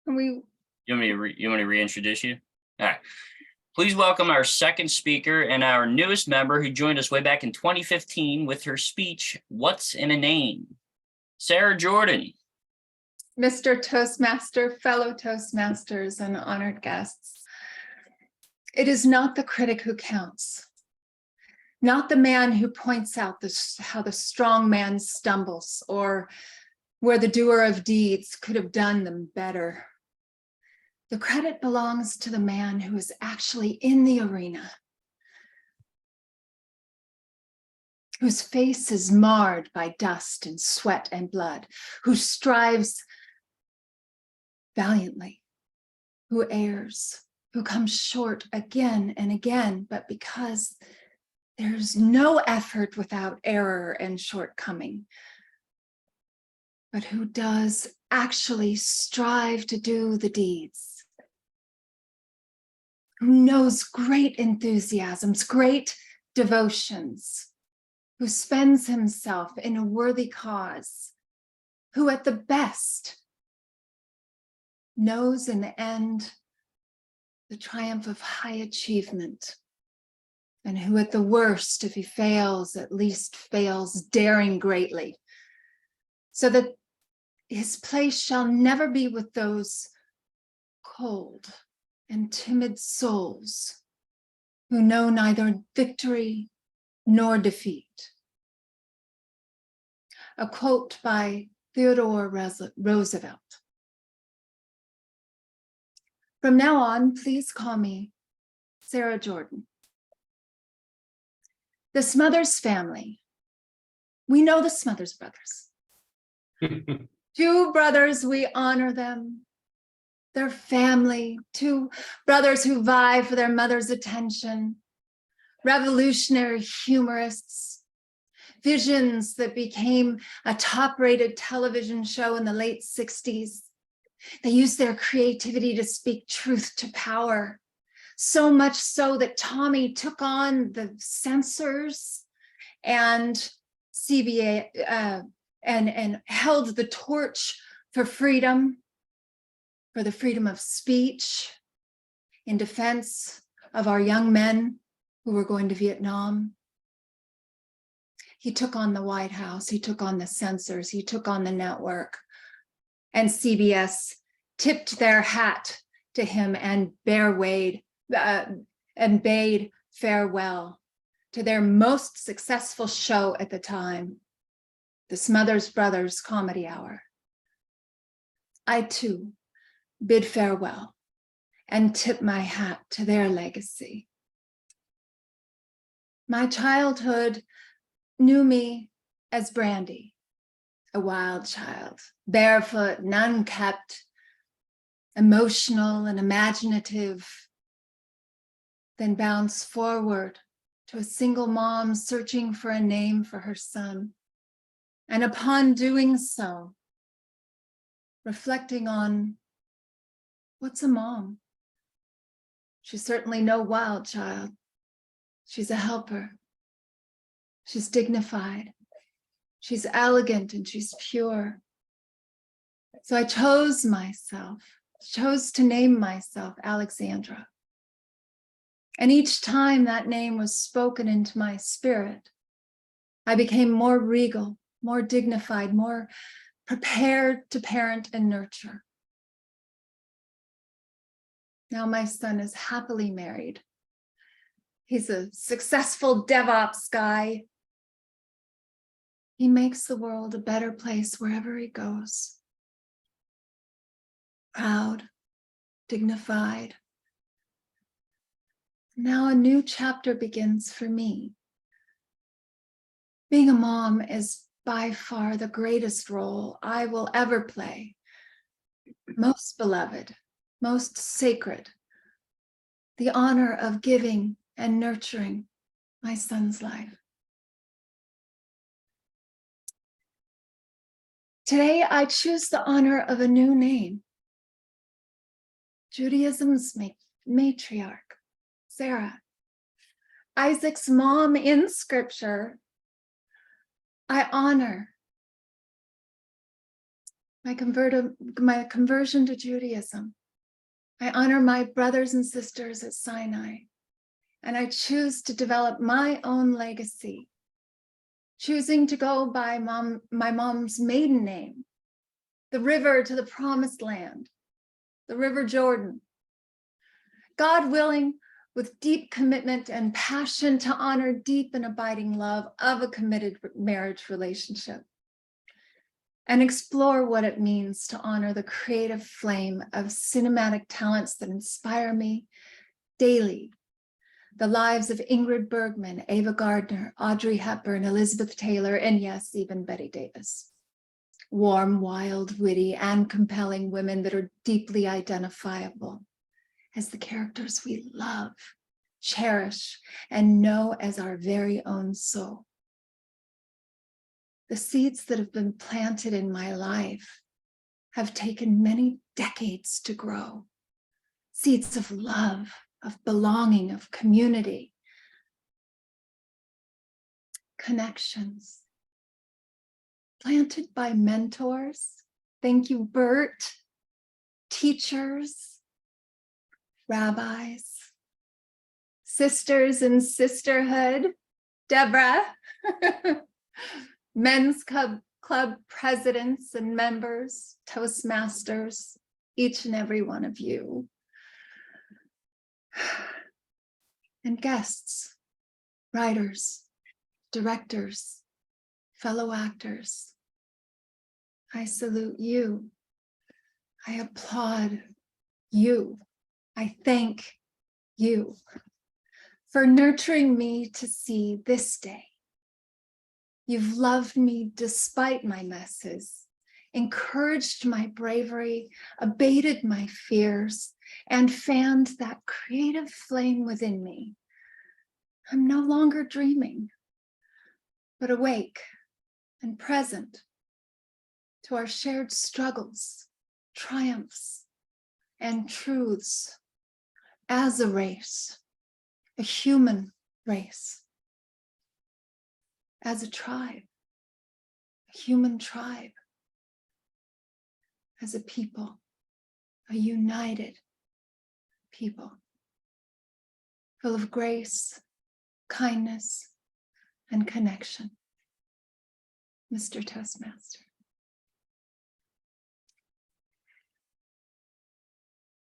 We You want me to reintroduce you? All right. Please welcome our second speaker and our newest member who joined us way back in 2015 with her speech, What's in a Name? Sarah Jordan. Mr. Toastmaster, fellow Toastmasters, and honored guests. It is not the critic who counts, not the man who points out how the strong man stumbles or where the doer of deeds could have done them better. The credit belongs to the man who is actually in the arena, whose face is marred by dust and sweat and blood, who strives valiantly, who errs, who comes short again and again, but because there's no effort without error and shortcoming, but who does actually strive to do the deeds, who knows great enthusiasms, great devotions, who spends himself in a worthy cause, who at the best knows in the end the triumph of high achievement, and who at the worst, if he fails, at least fails daring greatly, so that his place shall never be with those cold and timid souls who know neither victory nor defeat. A quote by Theodore Roosevelt. From now on, please call me Sarah Jordan. The Smothers family. We know the Smothers brothers. Two brothers, we honor them. Their family, two brothers who vie for their mother's attention. Revolutionary humorists. Visions that became a top-rated television show in the late 60s. They used their creativity to speak truth to power. So much so that Tommy took on the censors and CBA and held the torch for freedom, for the freedom of speech in defense of our young men who were going to Vietnam. He took on the White House, he took on the censors, he took on the network, and CBS tipped their hat to him and bade farewell to their most successful show at the time, the Smothers Brothers Comedy Hour. I too bid farewell and tip my hat to their legacy. My childhood knew me as Brandy, a wild child, barefoot and unkept, emotional and imaginative, then bounce forward to a single mom searching for a name for her son. And upon doing so, reflecting on what's a mom? She's certainly no wild child. She's a helper. She's dignified. She's elegant and she's pure. So I chose to name myself Alexandra. And each time that name was spoken into my spirit, I became more regal, more dignified, more prepared to parent and nurture. Now my son is happily married. He's a successful DevOps guy. He makes the world a better place wherever he goes. Proud, dignified. Now a new chapter begins for me. Being a mom is by far the greatest role I will ever play. Most beloved, most sacred. The honor of giving and nurturing my son's life. Today, I choose the honor of a new name. Judaism's matriarch, Sarah. Isaac's mom in scripture. I honor my conversion to Judaism. I honor my brothers and sisters at Sinai, and I choose to develop my own legacy, choosing to go by my mom's maiden name, the river to the promised land, the River Jordan. God willing, with deep commitment and passion to honor deep and abiding love of a committed marriage relationship, and explore what it means to honor the creative flame of cinematic talents that inspire me daily. The lives of Ingrid Bergman, Ava Gardner, Audrey Hepburn, Elizabeth Taylor, and yes, even Bette Davis. Warm, wild, witty, and compelling women that are deeply identifiable as the characters we love, cherish, and know as our very own soul. The seeds that have been planted in my life have taken many decades to grow. Seeds of love, of belonging, of community, connections, planted by mentors. Thank you, Bert. Teachers, rabbis, sisters in sisterhood, Deborah, men's club presidents and members, Toastmasters, each and every one of you, and guests, writers, directors, fellow actors. I salute you. I applaud you. I thank you for nurturing me to see this day. You've loved me despite my messes, encouraged my bravery, abated my fears, and fanned that creative flame within me. I'm no longer dreaming, but awake and present to our shared struggles, triumphs, and truths as a race, a human race, as a tribe, a human tribe, as a people, a united people, full of grace, kindness, and connection. Mr. Toastmaster.